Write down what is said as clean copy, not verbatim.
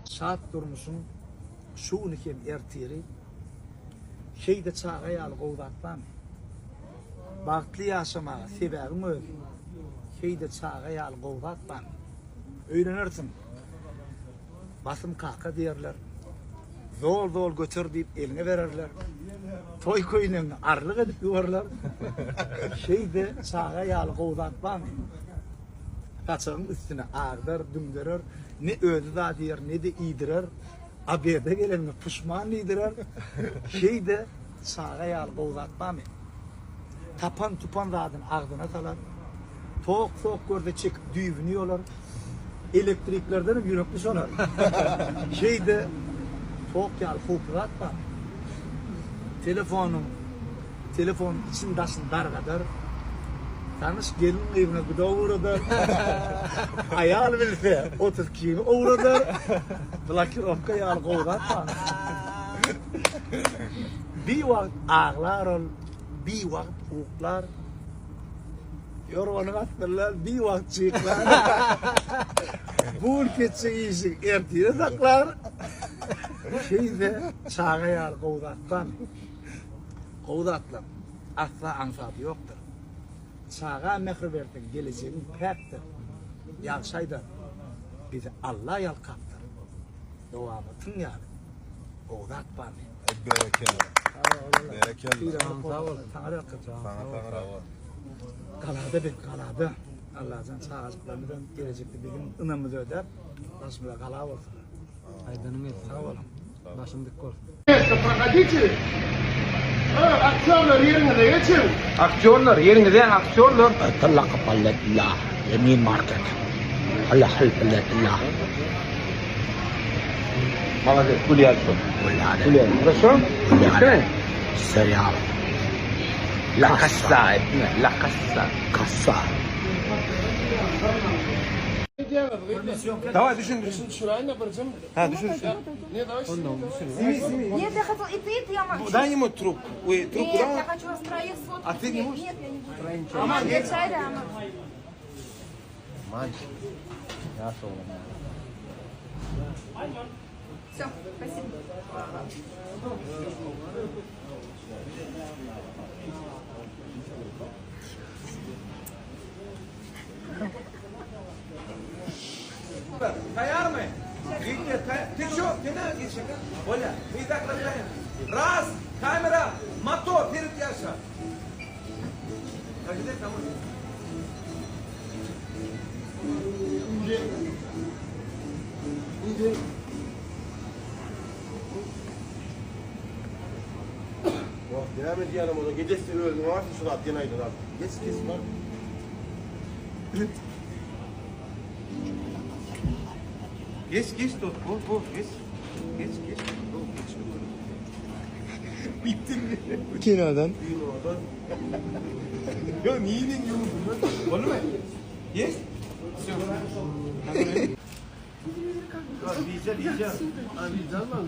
Saat durmuşsun, şuunu kem ertiri, şeyde çağa yal qovdatmam. Baktlı yaşamağa sebebim öyle. Şeyde çağa yal qovdatmam. Öğrenirsin. Basım kalka derler. Zol zol götür deyip eline verirler. Toy koyunun arlık edip yuvarlar. Şeyde çağa yal qovdatmam. Kaçağın üstüne ağdır, dümdürür. Ne ödü da diyer, ne de iyidirer. Abiyede gelenine pişman iyidirer. Şeyde sağa yal qovdatmam. Tapan tupan zadın ağdına salar. Tok görde çıkıp düğünüyorlar. Elektriklerden yürekli sonar. Şeyde tok yal qovdatmam. Telefonun içindesin dargadar. Tanış gelin evine bir de uğradır. Ayal bilse 30 kilo uğradır. Blokirovka yal qovdatmam. Bir vakt ağlar ol, bir vakt uğlar. Yorganı atırlar, bir vakt çıklar. Bul keçse iyisi ertiğine saklar. Şeyde çağa yal qovdatmam. Qovdatlam. Asla ansatı yoktur. Sağa mehir verdin, geleceğin pektir. Yalşaydı, bizi Allah yalkattır. Devamıtın yani. Oğdat bana. Berekeli. Berekeli. Sağ ol. Sana yalkatır. Sana Kaladı bir kaladı. Allah'ın sağlıklarından gelecekte bir gün ınamızı öder. Başımıza kala olsun. Aydanım et. Sağ olun. Başım dik olsun. Aktörler yerinde aktörler. طلق قبلة الله يمين ماركت هلا حلف قبلة الله Молодец, гуляйте. ولا على Гуляй. Хорошо? ولا على السيارة La cassa, la cassa. كسر Давай, düşün. Ha, düşün. Нет, я хотел и ты, я могу. Дай ему трубку. Ой, трубку Нет, дай. я хочу расстроить сфоткать. А ты не можешь? Нет, я не буду. Мама, я чай рано. Мальчик. Я Все, спасибо. Kayar mı? Tek şu, kenara geçecek. Ola, bir dakika kayar. Raz, kamera, motor, Ferit Yaşar. Hadi de tamam. Devam et diyelim ona. Gecesi öldüm. Varsa şunu at yanaydın abi. Geç bak. Geç dur. Bu geç. Geç. Dur, geç. Bittin mi? Kenardan. Ya niye yoruldun lan? Oldu mu? Geç. Diyeceğim. Abi diyeceğim lan.